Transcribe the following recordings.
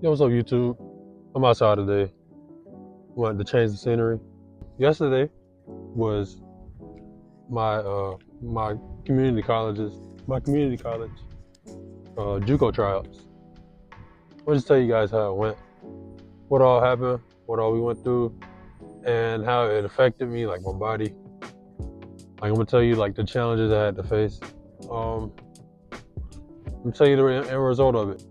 Yo, what's up, YouTube? I'm outside today. Wanted to change the scenery. Yesterday was my community college JUCO tryouts. I'll just tell you guys how it went, what all happened, what all we went through, and how it affected me, like my body. Like I'm gonna tell you like the challenges I had to face. I'm gonna tell you the end result of it.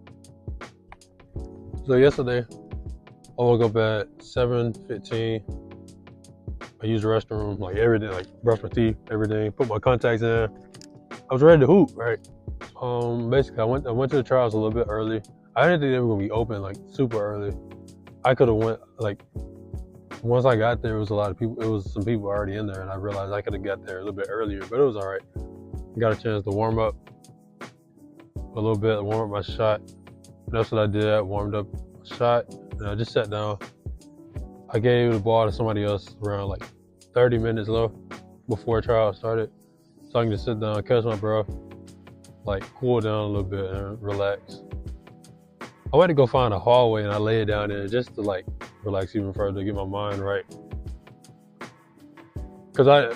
So yesterday, I woke up at 7:15. I used the restroom, like everything, like brush my teeth, everything, put my contacts in. I was ready to hoop, right? Basically, I went to the trials a little bit early. I didn't think they were gonna be open like super early. I could have went like once I got there, it was a lot of people. It was some people already in there, and I realized I could have got there a little bit earlier, but it was all right. I got a chance to warm up a little bit, warm up my shot. That's what I did. I warmed up my shot, and I just sat down. I gave the ball to somebody else around like 30 minutes left before trial started, so I can just sit down, catch my breath, like cool down a little bit and relax. I went to go find a hallway and I laid down there just to like relax even further, get my mind right. Cause I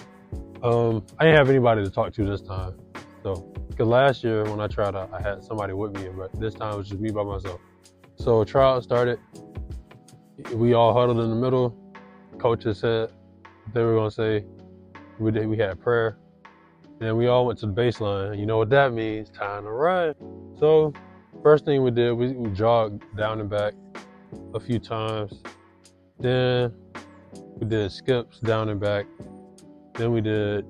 didn't have anybody to talk to this time. So, cause last year when I tried out, I had somebody with me, but this time it was just me by myself. So trial started. We all huddled in the middle. Coaches said they were gonna say we had prayer. And we all went to the baseline. You know what that means? Time to run. So first thing we did, we jogged down and back a few times. Then we did skips down and back. Then we did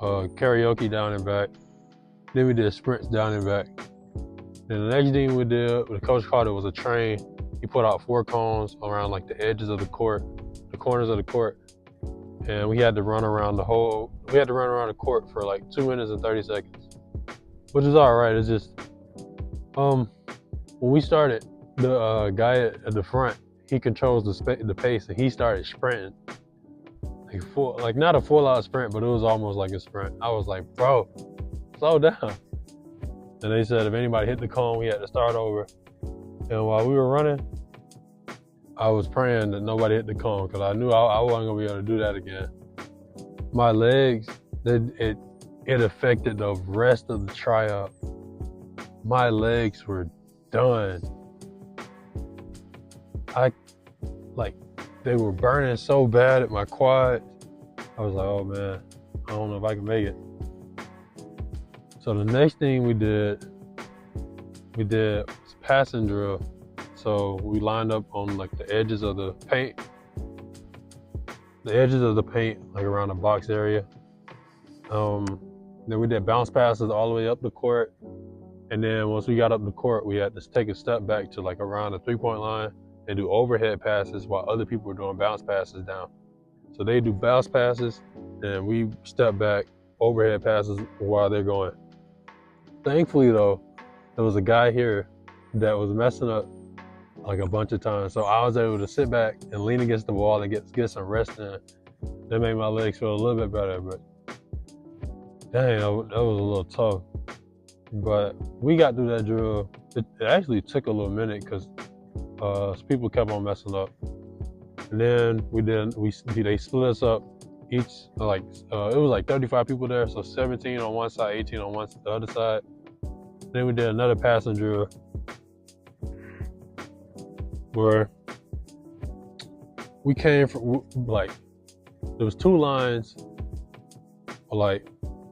karaoke down and back. Then we did sprints down and back. Then the next thing we did, the coach called it was a train. He put out 4 cones around like the edges of the court, the corners of the court. And we had to run around the court for like 2 minutes and 30 seconds, which is all right. It's just, when we started, the guy at the front, he controls the pace, and he started sprinting, like not a full out sprint, but it was almost like a sprint. I was like, bro, slow down. And they said if anybody hit the cone, we had to start over. And while we were running, I was praying that nobody hit the cone because I knew I wasn't gonna be able to do that again. My legs, it affected the rest of the tryout. My legs were done. They were burning so bad at my quad. I was like, oh man, I don't know if I can make it. So the next thing we did passing drill. So we lined up on like the edges of the paint, like around the box area. Then we did bounce passes all the way up the court. And then once we got up the court, we had to take a step back to like around the 3-point line and do overhead passes while other people were doing bounce passes down. So they do bounce passes, and we step back, overhead passes while they're going. Thankfully though, there was a guy here that was messing up like a bunch of times. So I was able to sit back and lean against the wall and get some rest in. That made my legs feel a little bit better, but dang, that was a little tough. But we got through that drill. It actually took a little minute because people kept on messing up. And then they split us up. Each it was like 35 people there, so 17 on one side, 18 on the other side. Then we did another passing drill where we came from like there was 2 lines, like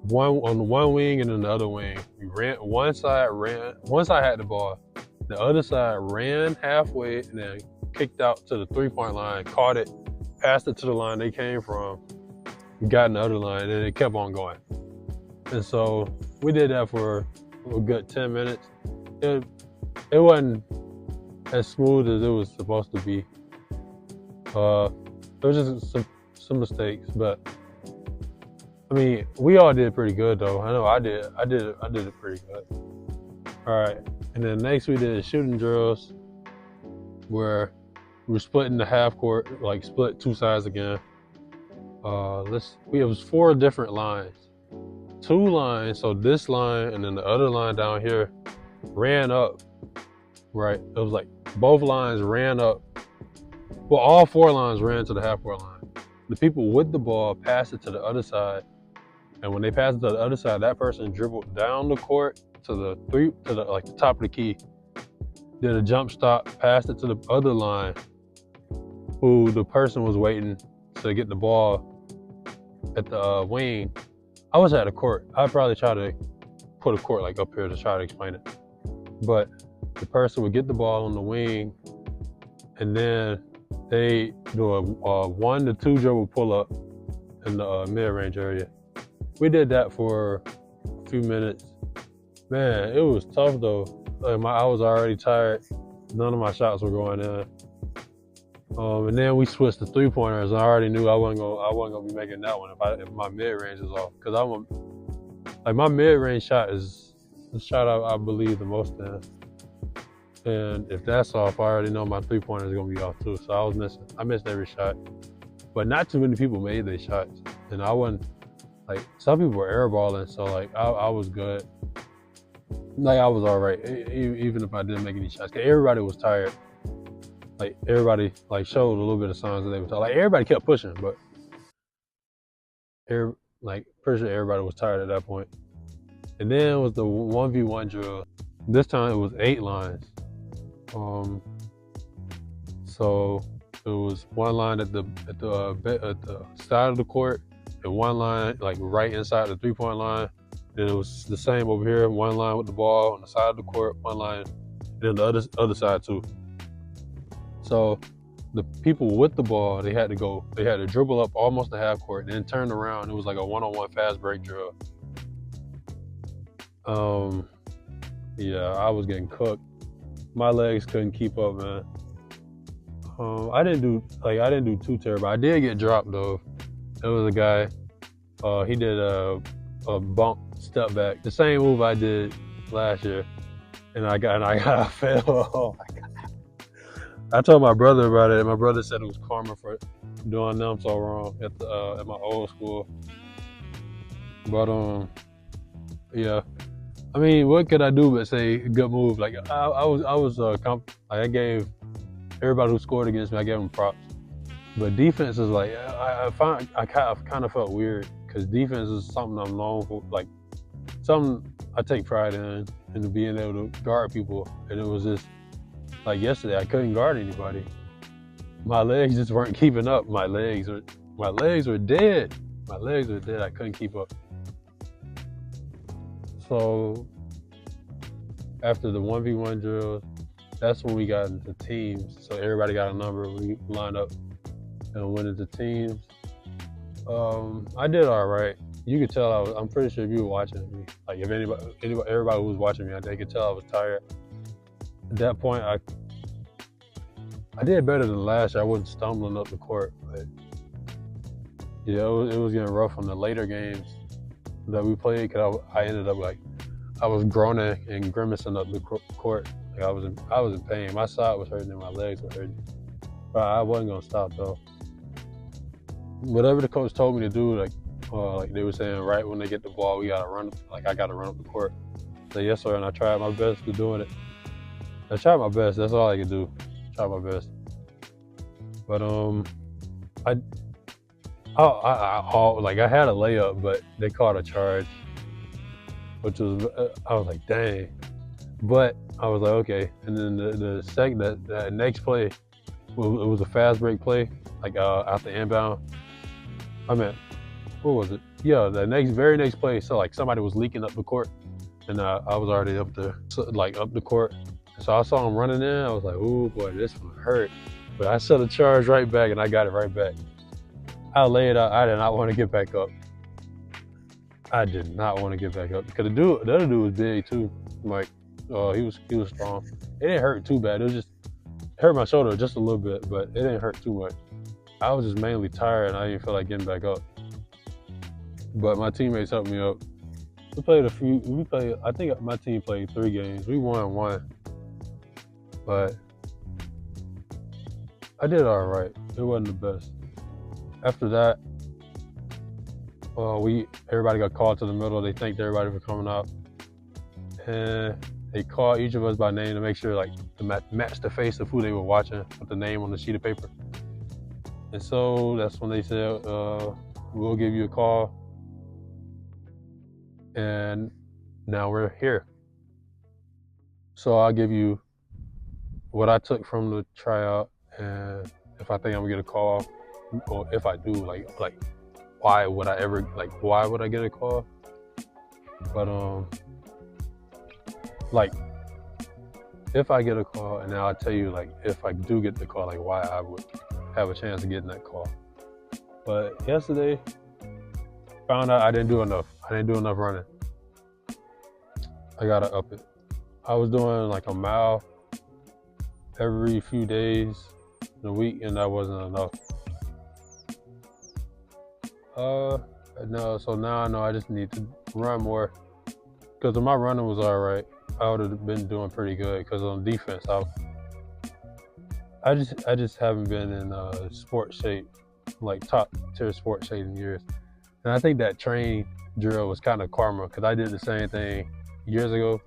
one on one wing and then the other wing. We ran one side had the ball, the other side ran halfway and then kicked out to the 3-point line, caught it, passed it to the line they came from, got in the other line, and it kept on going. And so we did that for a good 10 minutes. It wasn't as smooth as it was supposed to be. There was just some mistakes, but I mean, we all did pretty good though. I know I did it pretty good. All right, and then next we did shooting drills where we were splitting the half court, like split 2 sides again. It was 4 different lines, 2 lines. So this line and then the other line down here ran up right? It was like both lines ran up. Well, all 4 lines ran to the half-court line. The people with the ball passed it to the other side, and when they passed it to the other side, that person dribbled down the court to the top of the key, did a jump stop, passed it to the other line, who the person was waiting to get the ball at the wing. I was at a court. I'd probably try to put a court like up here to try to explain it. But the person would get the ball on the wing, and then they do a 1 to 2 dribble pull up in the mid-range area. We did that for a few minutes. Man, it was tough though. I was already tired. None of my shots were going in. And then we switched to 3-pointers, and I already knew I wasn't gonna be making that one if my mid-range is off. Cause my mid-range shot is the shot I believe the most in. And if that's off, I already know my 3-pointer is gonna be off too. So I missed every shot. But not too many people made their shots. And I wasn't, like, some people were airballing, so like I was good. Like I was all right, even if I didn't make any shots. Cause everybody was tired. Like everybody like showed a little bit of signs that they were tired. Like everybody kept pushing, but pretty sure everybody was tired at that point. And then it was the 1v1 drill. This time it was 8 lines. So it was 1 line at the side of the court, and 1 line like right inside the 3-point line. Then it was the same over here, 1 line with the ball on the side of the court, 1 line, and then the other side too. So the people with the ball, they had to dribble up almost the half court, then turn around. It was like a 1-on-1 fast break drill. Yeah, I was getting cooked. My legs couldn't keep up, man. I didn't do too terrible. I did get dropped though. There was a guy, he did a bump step back, the same move I did last year, and I fell. Oh my God. I told my brother about it, and my brother said it was karma for doing them so wrong at my old school. But yeah. I mean, what could I do but say good move? Like I gave everybody who scored against me, I gave them props. But defense is like I kind of felt weird because defense is something I'm known for, like something I take pride in being able to guard people. And it was just like yesterday, I couldn't guard anybody. My legs just weren't keeping up. My legs were dead. My legs were dead. I couldn't keep up. So after the 1v1 drills, that's when we got into teams. So everybody got a number. We lined up and went into teams. I did all right. You could tell I'm pretty sure if you were watching me, like if everybody who was watching me, they could tell I was tired. At that point, I did better than last year. I wasn't stumbling up the court, but yeah, it was getting rough on the later games that we played. Cause I ended up like I was groaning and grimacing up the court. Like I was in pain. My side was hurting and my legs were hurting, but I wasn't gonna stop though. Whatever the coach told me to do, like they were saying, right when they get the ball, we gotta run. Like I gotta run up the court. So yes, sir, and I tried my best to doing it. I tried my best. That's all I could do. Try my best. But I had a layup, but they caught a charge, which was I was like, dang. But I was like, okay. And then the next play, it was a fast break play, like out the inbound. I mean, what was it? Yeah, very next play. So like somebody was leaking up the court, and I was already up there, up the court. So I saw him running in. I was like, "Ooh, boy, this one hurt." But I set a charge right back, and I got it right back. I laid out. I did not want to get back up. I did not want to get back up because the other dude was big too. Like, he was strong. It didn't hurt too bad. It hurt my shoulder just a little bit, but it didn't hurt too much. I was just mainly tired, and I didn't feel like getting back up. But my teammates helped me up. I think my team played 3 games. We won 1. But I did all right. It wasn't the best. After that, everybody got called to the middle. They thanked everybody for coming out. and they called each of us by name to make sure like to match the face of who they were watching with the name on the sheet of paper. And so that's when they said, we'll give you a call. And now we're here. So I'll give you what I took from the tryout, and if I think I'm gonna get a call, or if I do, like why would I get a call? But like if I get a call, and now I'll tell you like if I do get the call, like why I would have a chance of getting that call. But yesterday, found out I didn't do enough. I didn't do enough running. I gotta up it. I was doing like a mile every few days in a week, and that wasn't enough. No, so now I know I just need to run more. Because if my running was all right, I would have been doing pretty good. Because on defense, I just haven't been in sport shape, like top tier sport shape in years. And I think that train drill was kind of karma, because I did the same thing years ago.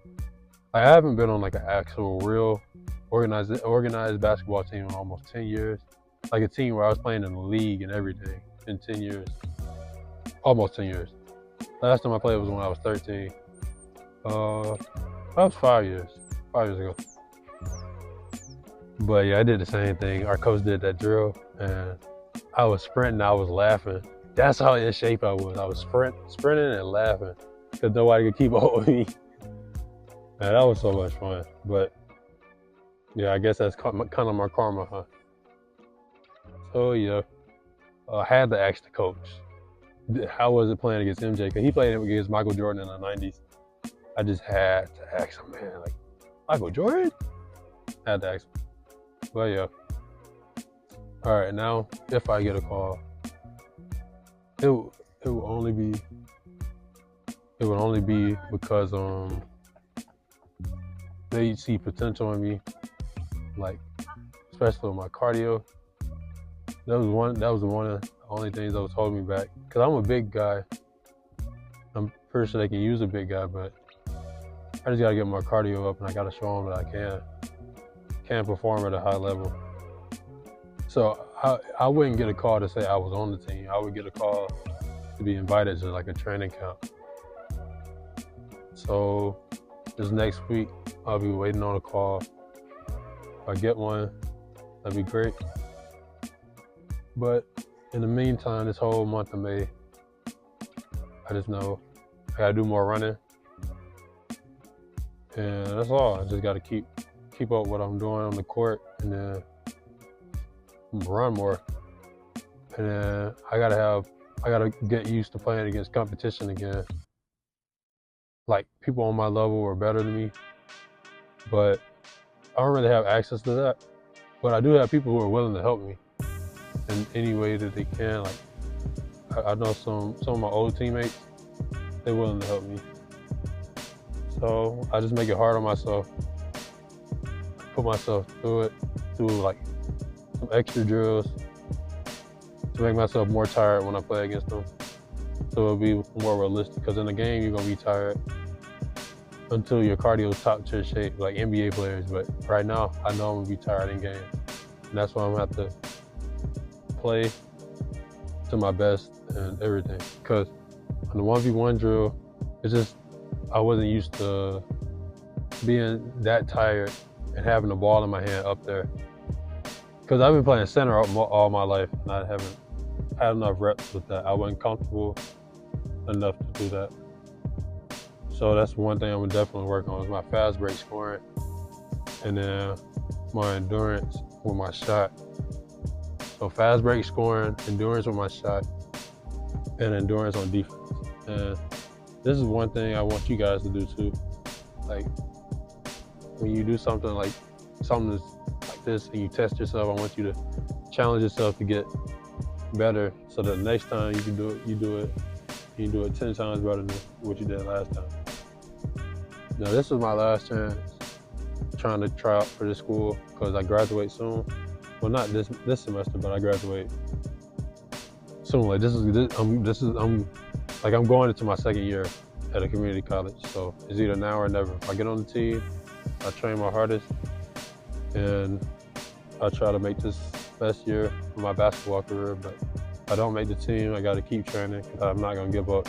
I haven't been on like an actual real organized basketball team in almost 10 years. Like a team where I was playing in the league and everything in 10 years. Almost 10 years. Last time I played was when I was 13. That was 5 years. 5 years ago. But yeah, I did the same thing. Our coach did that drill, and I was sprinting, I was laughing. That's how in shape I was. I was sprinting and laughing because nobody could keep up with me. Man, that was so much fun. But yeah, I guess that's kind of my karma, huh? So yeah, I had to ask the coach, how was it playing against MJ? Because he played against Michael Jordan in the 90s. I just had to ask him, man, like, Michael Jordan? I had to ask him. But yeah. All right, now if I get a call, it would only be because they see potential in me, like especially with my cardio. That was one of the only things that was holding me back. Cause I'm a big guy. I'm pretty sure they can use a big guy, but I just gotta get my cardio up, and I gotta show them that I can perform at a high level. So I wouldn't get a call to say I was on the team. I would get a call to be invited to like a training camp. So this next week, I'll be waiting on a call. If I get one, that'd be great. But in the meantime, this whole month of May, I just know I gotta do more running. And that's all. I just gotta keep up what I'm doing on the court, and then run more. And then I gotta get used to playing against competition again. Like people on my level are better than me, but I don't really have access to that. But I do have people who are willing to help me in any way that they can. Like I know some of my old teammates, they're willing to help me. So I just make it hard on myself. Put myself through it, through like some extra drills to make myself more tired when I play against them. So it'll be more realistic, because in the game you're gonna be tired until your cardio is top tier shape, like NBA players. But right now, I know I'm gonna be tired in game, and that's why I'm gonna have to play to my best and everything. Because on the 1v1 drill, it's just I wasn't used to being that tired and having the ball in my hand up there. Because I've been playing center all my life, and I haven't had enough reps with that. I wasn't comfortable enough to do that. So that's one thing I'm gonna definitely work on, is my fast break scoring, and then my endurance with my shot. So fast break scoring, endurance with my shot, and endurance on defense. And this is one thing I want you guys to do too. Like when you do something like this and you test yourself, I want you to challenge yourself to get better, so that the next time you do it 10 times better than what you did last time. Now this is my last chance trying to try out for this school, because I graduate soon. Well, not this semester, but I graduate soon. Like I'm going into my second year, at a community college. So it's either now or never. If I get on the team, I train my hardest, and I try to make this best year of my basketball career. But if I don't make the team, I got to keep training because I'm not going to give up.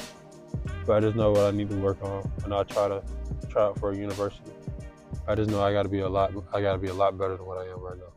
But I just know what I need to work on, and I try out for a university. I just know I got to be a lot better than what I am right now.